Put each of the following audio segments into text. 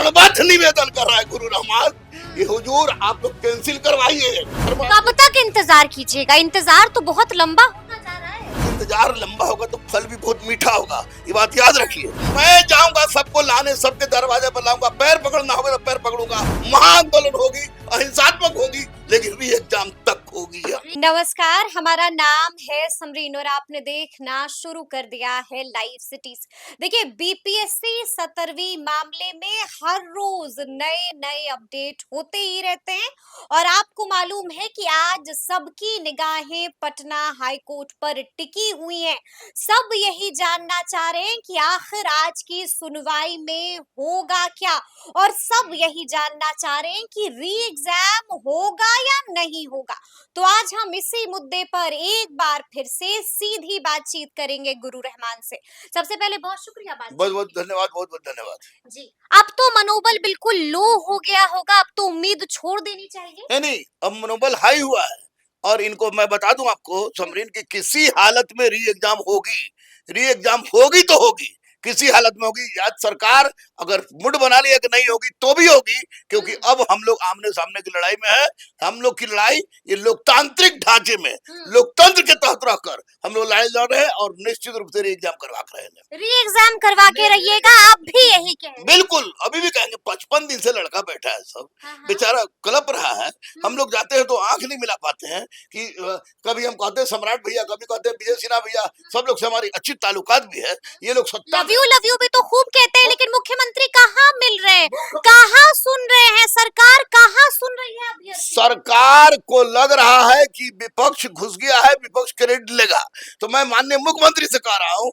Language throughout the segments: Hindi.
प्रणबद्ध निवेदन कर रहा है गुरु रहमान, ये हुजूर आप लोग कैंसिल करवाइए। कब तक इंतजार कीजिएगा? इंतजार तो बहुत लंबा होता जा रहा है। इंतजार लंबा होगा तो फल भी बहुत मीठा होगा, ये बात याद रखिए। मैं जाऊंगा सबको लाने, सबके दरवाजे पर लाऊंगा, पैर पकड़ना होगा तो पैर पकड़ूंगा, महाआंदोलन होगी, अहिंसात्मक होगी, लेकिन री एग्जाम तक होगी। नमस्कार, हमारा नाम है समरीन और आपने देखना शुरू कर दिया है लाइव सिटीज। देखिए, बीपीएससी 17वीं मामले में हर रोज नए नए अपडेट होते ही रहते हैं और आपको मालूम है कि आज सबकी निगाहें पटना हाई कोर्ट पर टिकी हुई हैं। सब यही जानना चाह रहे हैं कि आखिर आज की सुनवाई में होगा क्या, और सब यही जानना चाह रहे हैं कि री एग्जाम होगा या नहीं होगा। तो आज हम इसी मुद्दे पर एक बार फिर से सीधी बातचीत करेंगे गुरु रहमान से। सबसे पहले बहुत शुक्रिया बहुत बहुत धन्यवाद, बहुत बहुत धन्यवाद जी। अब तो मनोबल बिल्कुल लो हो गया होगा, अब तो उम्मीद छोड़ देनी चाहिए। नहीं, अब मनोबल हाई हुआ है। और इनको मैं बता दूं आपको समरीन की किसी हालत में री एग्जाम होगी, री एग्जाम होगी तो होगी, किसी हालत में होगी। आज सरकार अगर मुड बना लिया कि नहीं होगी तो भी होगी, क्योंकि अब हम लोग आमने सामने की लड़ाई में है। हम लोग की लड़ाई ये लोकतांत्रिक ढांचे में, लोकतंत्र के तहत रहकर हम लोग लड़ाई लड़ रहे हैं और निश्चित रूप से री एग्जाम करवा कर रहे हैं। री एग्जाम करवा के रहिएगा, आप भी यही कहेंगे? बिल्कुल, अभी भी कहेंगे। 55 दिन से लड़का बैठा है, सब बेचारा कलप रहा है। हम लोग जाते हैं तो आंख नहीं मिला पाते हैं कि कभी हम कहते हैं सम्राट भैया, कभी कहते हैं विजय सिन्हा भैया, सब लोग से हमारी अच्छी ताल्लुकात भी है। ये लोग सत्ता लव यू भी तो खूब कहते हैं, लेकिन मुख्यमंत्री कहाँ मिल रहे हैं, कहाँ सुन रहे हैं, सरकार कहाँ सुन रही है? अभी सरकार को लग रहा है कि विपक्ष घुस गया है, विपक्ष क्रेडिट लेगा। तो मैं माननीय मुख्यमंत्री से कह रहा हूँ,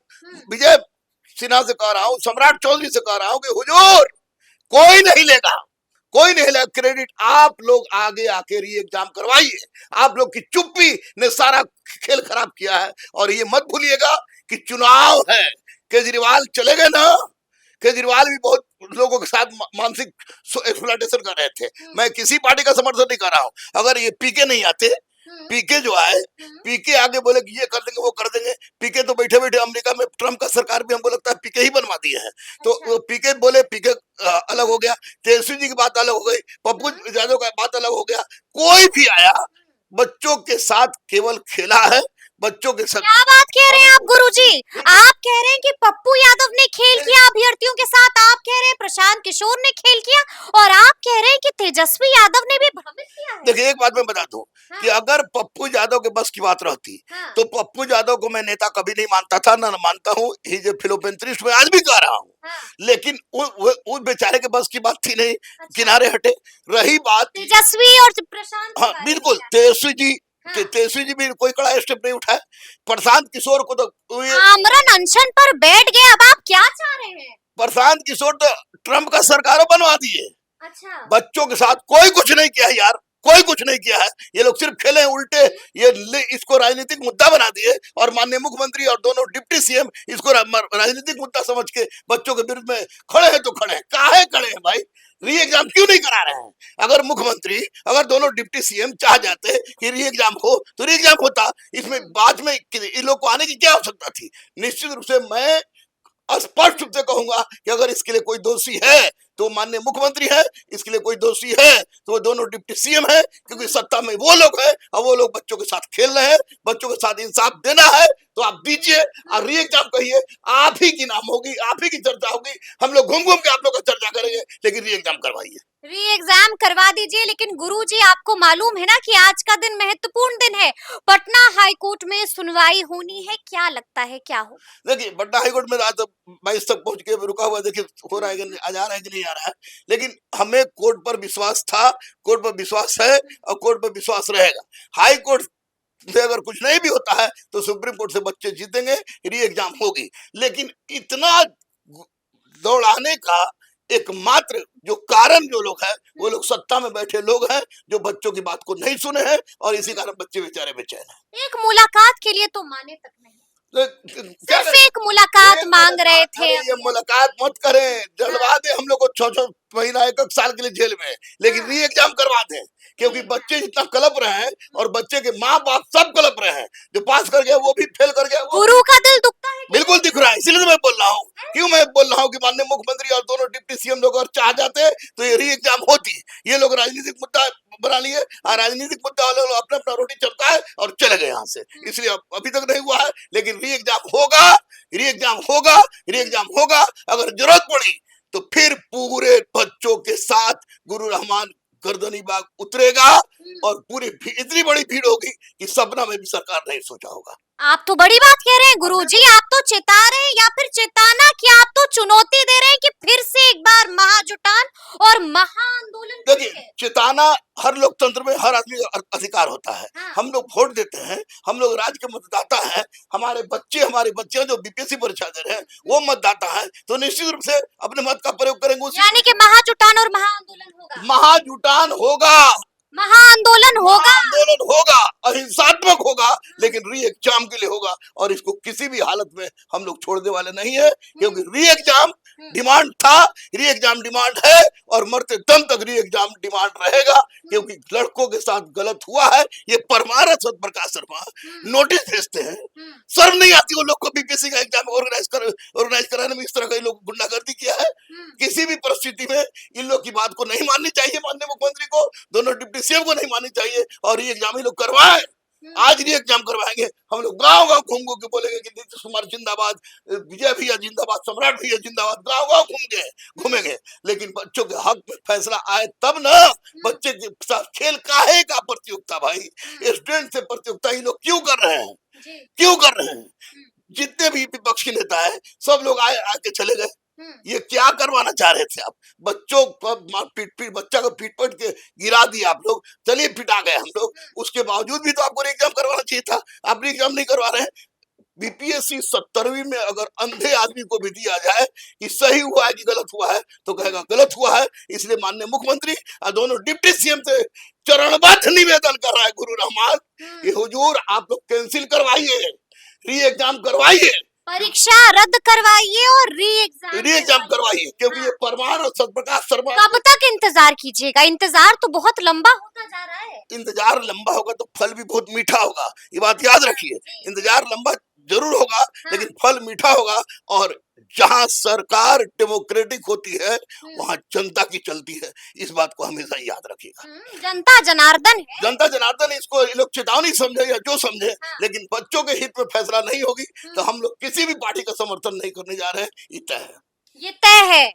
विजय सिन्हा से कह रहा हूँ, सम्राट चौधरी से कह रहा हूँ कि हुजूर कोई नहीं लेगा, कोई नहीं लेगा क्रेडिट। आप लोग आगे आके री एग्जाम करवाइए। आप लोग की चुप्पी ने सारा खेल खराब किया है। और ये मत भूलिएगा कि चुनाव है, केजरीवाल चले गए ना, केजरीवाल भी बहुत लोगों के साथ मानसिक एक्सप्लॉयटेशन कर रहे थे। मैं किसी पार्टी का समर्थन नहीं कर रहा हूँ। अगर ये पीके नहीं आते, पीके जो आए, पीके आगे बोले कि ये कर देंगे वो कर देंगे। पीके तो बैठे बैठे अमेरिका में ट्रम्प का सरकार भी हमको लगता है पीके ही बनवा दिए हैं। तो पीके बोले, पीके अलग हो गया, तेजस्वी जी की बात अलग हो गई, पप्पू यादव का बात अलग हो गया। कोई भी आया बच्चों के साथ केवल खेला है, बच्चों के साथ। क्या बात कह रहे हैं आप गुरुजी? आप कह रहे हैं कि पप्पू यादव ने खेल किया अभ्यर्थियों के साथ, आप कह रहे हैं प्रशांत किशोर ने खेल किया, और आप कह रहे हैं कि तेजस्वी यादव ने भी भ्रमित किया है। देखिए, एक बात मैं बता दूं कि अगर पप्पू यादव के बस की बात रहती तो पप्पू यादव को मैं नेता कभी नहीं मानता था, ना मानता हूँ। ही जो फिलोपेंथ्रिस्ट में आज भी कह रहा हूँ, लेकिन उस बेचारे के बस की बात थी नहीं, किनारे हटे। रही बात तेजस्वी और प्रशांत, हाँ बिल्कुल, तेजस्वी जी भी कोई कड़ा स्टेप नहीं उठाए। प्रशांत किशोर को तो आमरण अनशन पर बैठ गए। अब आप क्या चाह रहे हैं? प्रशांत किशोर तो ट्रम्प का सरकार बनवा दिए। अच्छा, बच्चों के साथ कोई कुछ नहीं किया यार, कोई कुछ नहीं किया है। ये लोग सिर्फ खेले उल्टे, ये इसको राजनीतिक मुद्दा बना दिए। और माननीय मुख्यमंत्री और दोनों डिप्टी सीएम इसको राजनीतिक मुद्दा समझ के बच्चों के विरुद्ध में खड़े हैं। तो खड़े हैं, काहे खड़े हैं भाई? री एग्जाम क्यों नहीं करा रहे हैं? अगर मुख्यमंत्री, अगर दोनों डिप्टी सीएम चाह जाते कि री एग्जाम हो तो री एग्जाम होता। इसमें बाद में इन लोग को आने की क्या आवश्यकता थी? निश्चित रूप से मैं स्पष्ट रूप से कहूंगा कि अगर इसके लिए कोई दोषी है तो माननीय मुख्यमंत्री है, इसके लिए कोई दोषी है तो वो दोनों डिप्टी सीएम है, क्योंकि सत्ता में वो लोग हैं और वो लोग बच्चों के साथ खेल रहे हैं। बच्चों के साथ इंसाफ देना है तो आप दीजिए, और री एग्जाम कहिए, आप ही की नाम होगी, आप ही की चर्चा होगी। हम लोग घूम घूम के आप लोग का चर्चा करेंगे, लेकिन री एग्जाम करवाइए, री एग्जाम करवा दीजिए। लेकिन गुरुजी, आपको मालूम है ना कि आज का दिन महत्वपूर्ण दिन है, पटना हाई कोर्ट में सुनवाई होनी है। क्या लगता है क्या हो? देखिए, पटना हाई कोर्ट में आज 22 तक पहुंच के रुका हुआ, देखिए हो रहा है कि आ जा रहा है कि नहीं आ रहा है। लेकिन हमें कोर्ट पर विश्वास था, कोर्ट पर विश्वास है और कोर्ट पर विश्वास रहेगा। हाई कोर्ट से अगर कुछ नहीं भी होता है तो सुप्रीम कोर्ट से बच्चे जीतेंगे, री एग्जाम होगी। लेकिन इतना दौड़ाने का एकमात्र जो कारण जो लोग हैं, वो लोग सत्ता में बैठे लोग हैं जो बच्चों की बात को नहीं सुने हैं, और इसी कारण बच्चे बेचारे बेचैन हैं। एक मुलाकात के लिए तो माने तक नहीं, सिर्फ एक मुलाकात मांग रहे थे। ये मुलाकात मत करें, जलवा दे हम लोग को 6-6 महीना, 1-1 साल के लिए जेल में, लेकिन री एग्जाम करवा दें। क्योंकि बच्चे जितना कलप रहे हैं और बच्चे के माँ बाप सब कलप रहे हैं। जो पास कर गया वो भी फेल कर गया। गुरु का दिल दुखता है। बिल्कुल दिख रहा है, इसलिए तो मैं बोल रहा हूँ क्यों मैं बोल रहा हूँ कि माननीय मुख्यमंत्री और दोनों डिप्टी सीएम लोग और चाह जाते तो ये री एग्जाम होती। ये लोग राजनीतिक मुद्दा बना लिए और राजनीतिक मुद्दा वाले लोग अपना अपना रोटी चलता है और चले गए यहाँ से, इसलिए अभी तक नहीं हुआ है। लेकिन री एग्जाम होगा, री एग्जाम होगा, री एग्जाम होगा। अगर जरूरत पड़ी तो फिर पूरे बच्चों के साथ गुरु रहमान गर्दनीबाग उतरेगा और पूरी इतनी बड़ी भीड़ होगी कि सपना में भी सरकार नहीं सोचा होगा। आप तो बड़ी बात कह रहे हैं गुरुजी, आप तो चिता रहे हैं या फिर चिताना कि आप तो चुनौती दे रहे हैं कि फिर से एक बार महाजुटान और महाआंदोलन देखिए, करेंगे। चिताना हर लोकतंत्र में हर आदमी का अधिकार होता है। हाँ। हम लोग वोट देते हैं, हम लोग राज्य के मतदाता हैं, हमारे बच्चे जो बीपीएससी परीक्षा दे रहे हैं वो मतदाता हैं, तो निश्चित रूप से अपने मत का प्रयोग करेंगे। यानी कि महाजुटान और महाआंदोलन होगा। महाजुटान होगा, महाआंदोलन होगा, आंदोलन होगा, अहिंसात्मक होगा, लेकिन री एग्जाम के लिए होगा और इसको किसी भी हालत में हम लोग छोड़ने वाले नहीं है, क्योंकि री एग्जाम डिमांड था, री एग्जाम डिमांड है और मरते दम तक री एग्जाम डिमांड रहेगा। क्योंकि लड़कों के साथ गलत हुआ है। ये परमार सत्यप्रकाश शर्मा नोटिस भेजते हैं, शर्म नहीं आती वो लोग को बीपीएससी का एग्जाम ऑर्गेनाइज कराने में इस तरह का लोग गुंडागर्दी किया है। किसी भी परिस्थिति में इन लोग की बात को नहीं माननी चाहिए, माननीय मुख्यमंत्री को, दोनों डिप्टी सीएम को नहीं माननी चाहिए और ये एग्जाम ही लोग करवाएं। आज री एग्जाम करवाएंगे, हम लोग गांव गांव घूम घूम के बोलेंगे कि नीतीश कुमार जिंदाबाद, विजय भैया जिंदाबाद, सम्राट भैया जिंदाबाद, गांव गांव घूमेंगे। लेकिन बच्चों के हक में फैसला आए तब ना। बच्चे के साथ खेल काहे का प्रतियोगिता भाई, स्टूडेंट से प्रतियोगिता ये लोग क्यों कर रहे हैं, क्यों कर रहे हैं? जितने भी विपक्ष के नेता है सब लोग आके चले गए। ये क्या करवाना चाह रहे थे आप? बच्चों को बच्चा को पीट के गिरा दिया आप लोग, चलिए पिटा गए हम लोग, उसके बावजूद भी तो आपको एग्जाम करवाना चाहिए था। आप एग्जाम नहीं करवा रहे हैं। बीपीएससी 70वीं में अगर अंधे आदमी को भी दिया जाए कि सही हुआ है कि गलत हुआ है तो कहेगा गलत हुआ है। इसलिए माननीय मुख्यमंत्री और दोनों डिप्टी सीएम से चरणबद्ध निवेदन कर रहा है गुरु रहमान कि हुजूर आप लोग कैंसिल करवाइए, री एग्जाम करवाइए, परीक्षा रद्द करवाइए और री एग्जाम करवाइए, क्योंकि ये परमार और सत्यप्रकाश शर्मा। कब तक इंतजार कीजिएगा? इंतजार तो बहुत लंबा होता जा रहा है। इंतजार लंबा होगा तो फल भी बहुत मीठा होगा, ये बात याद रखिए। इंतजार लंबा जरूर होगा लेकिन फल मीठा होगा। और जहां सरकार डेमोक्रेटिक होती है वहां जनता की चलती है, इस बात को हमेशा याद रखिएगा। जनता जनार्दन है, जनता जनार्दन, इसको ये लोग चेतावनी समझे या जो समझे, लेकिन बच्चों के हित में फैसला नहीं होगी तो हम लोग किसी भी पार्टी का समर्थन नहीं करने जा रहे हैं। ये तय है, ये तय है।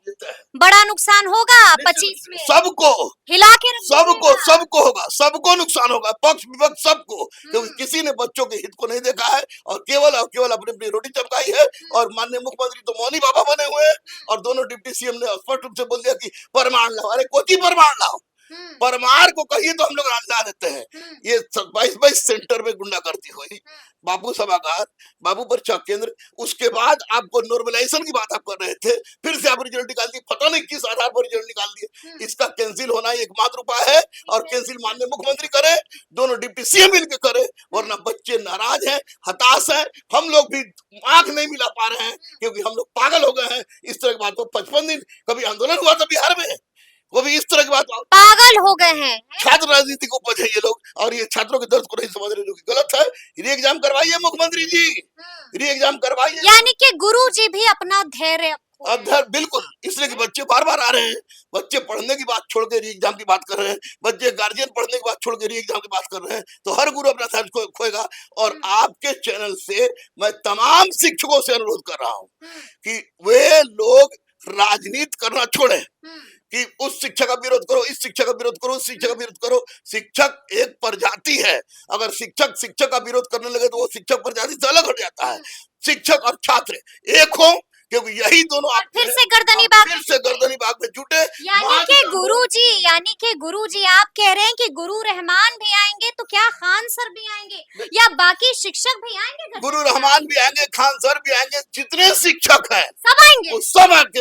बड़ा नुकसान होगा 25 में, सबको हिला के सबको होगा, सबको नुकसान होगा, पक्ष विपक्ष सबको, क्योंकि किसी ने बच्चों के हित को नहीं देखा है और केवल अपनी अपनी रोटी चमकाई है। और माननीय मुख्यमंत्री तो मौनी बाबा बने हुए हैं और दोनों डिप्टी सीएम ने स्पष्ट रूप से बोल दिया कि परमार लाओ। अरे कोची परमार लाओ, परमार को कहिए तो हम लोग ला देते हैं। ये 22 सेंटर में गुंडागर्दी हुई, बापू सभागार, बापू परीक्षा केंद्र, उसके बाद आपको नॉर्मलाइजेशन की बात आप कर रहे थे, फिर से आप रिजल्ट निकाल दिए, पता नहीं किस आधार पर रिजल्ट निकाल दिए। इसका कैंसिल होना एकमात्र उपाय है और कैंसिल माननीय मुख्यमंत्री करे, दोनों डिप्टी सीएम मिलकर करे, वरना बच्चे नाराज हैं, हताश हैं। हम लोग भी आंख नहीं मिला पा रहे हैं क्योंकि हम लोग पागल हो गए हैं। इस तरह की बात को 55 दिन कभी आंदोलन हुआ था बिहार में, वो भी इस तरह की बात, पागल हो गए हैं। छात्र राजनीति को उपज है ये लोग और ये छात्रों के दर्द को नहीं समझ रहे, जो कि गलत है। री एग्जाम करवाइए मुख्यमंत्री जी, री एग्जाम करवाइए। यानी कि गुरु जी भी अपना धैर्य बिल्कुल, इसलिए कि बच्चे बार बार आ रहे हैं, बच्चे पढ़ने की बात छोड़ के री एग्जाम की बात कर रहे हैं, बच्चे गार्जियन पढ़ने की बात छोड़ के री एग्जाम की बात कर रहे हैं, तो हर गुरु अपना ध्यान खोएगा। और आपके चैनल से मैं तमाम शिक्षकों से अनुरोध कर रहा हूँ कि वे लोग राजनीति करना छोड़े, कि उस शिक्षा का विरोध करो, इस शिक्षा का विरोध करो, उस शिक्षा का विरोध करो। शिक्षक एक प्रजाति है, अगर शिक्षक का विरोध करने लगे तो वो शिक्षक प्रजाति से अलग हट जाता है। शिक्षक और छात्र एक हो, क्योंकि यही दोनों आप फिर से गर्दनी बाग में जुटे। यानी कि गुरुजी आप कह रहे हैं कि गुरु रहमान भी आएंगे तो क्या खान सर भी आएंगे या बाकी शिक्षक भी आएंगे? गुरु रहमान भी आएंगे, खान सर भी आएंगे, जितने शिक्षक हैं सब आएंगे, वो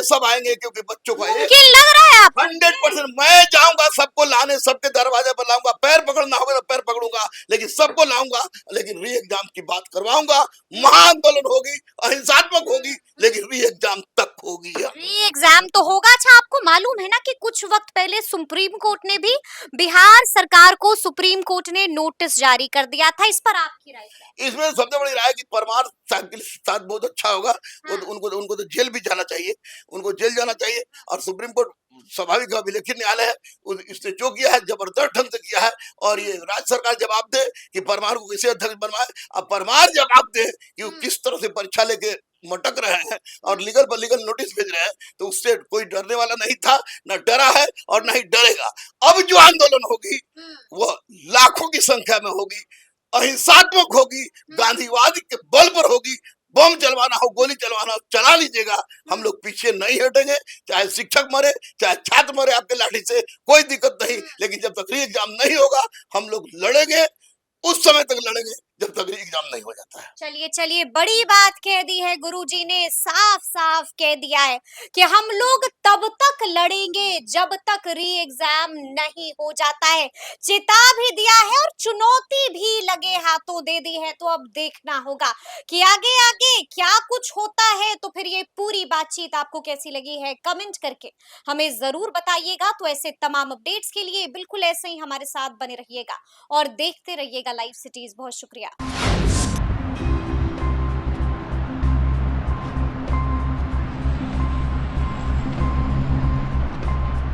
सब आएंगे, क्योंकि बच्चों का मुमकिन लग रहा है आपको? 100% मैं जाऊंगा सबको लाने, सबके दरवाजे पर लाऊंगा, पैर पकड़ना होगा तो पैर पकड़ूंगा, लेकिन सबको लाऊंगा, लेकिन री एग्जाम की बात करवाऊंगा। महाआंदोलन होगी, अहिंसात्मक होगी, लेकिन री एग्जाम तक होगी। री एग्जाम तो होगा। अच्छा, आपको मालूम है ना कि कुछ वक्त पहले सुप्रीम कोर्ट ने भी बिहार सरकार को सुप्रीम कोर्ट ने नोटिस जारी कर दिया था। इस पर आपकी राय क्या है? इसमें सबसे बड़ी राय कि परमार साहब के साथ बहुत अच्छा होगा। हाँ। उनको तो जेल भी जाना चाहिए, उनको जेल जाना चाहिए। और सुप्रीम कोर्ट स्वाभाविक विलेखित न्यायालय है, इसने जो किया है जबरदस्त ढंग से किया है। और ये राज्य सरकार जवाब दे कि परमार को कैसे अध्यक्ष बनवाए। अब परमार जवाब दे कि वो किस तरह से परीक्षा लेके मटक रहे हैं और लीगल पर लीगल नोटिस भेज रहे हैं, तो उससे कोई डरने वाला नहीं था, न डरा है और न ही डरेगा। अब जो आंदोलन होगी वो लाखों की संख्या में होगी, अहिंसात्मक होगी, गांधीवाद के बल पर होगी। बम चलवाना हो, गोली चलवाना हो, चला लीजिएगा, हम लोग पीछे नहीं हटेंगे। चाहे शिक्षक मरे, चाहे छात्र मरे आपके लाठी से, कोई दिक्कत नहीं। लेकिन जब तक री एग्जाम नहीं होगा हम लोग लड़ेंगे, उस समय तक लड़ेंगे जब तक री एग्जाम नहीं हो जाता है। चलिए चलिए, बड़ी बात कह दी है गुरुजी ने, साफ साफ कह दिया है कि हम लोग तब तक लड़ेंगे जब तक री एग्जाम नहीं हो जाता है। चेता भी दिया है और चुनौती भी लगे हाथों दे दी है। तो अब देखना होगा कि आगे आगे क्या कुछ होता है। तो फिर ये पूरी बातचीत आपको कैसी लगी है, कमेंट करके हमें जरूर बताइएगा। तो ऐसे तमाम अपडेट्स के लिए बिल्कुल ऐसे ही हमारे साथ बने रहिएगा और देखते रहिएगा लाइव सिटीज। बहुत शुक्रिया।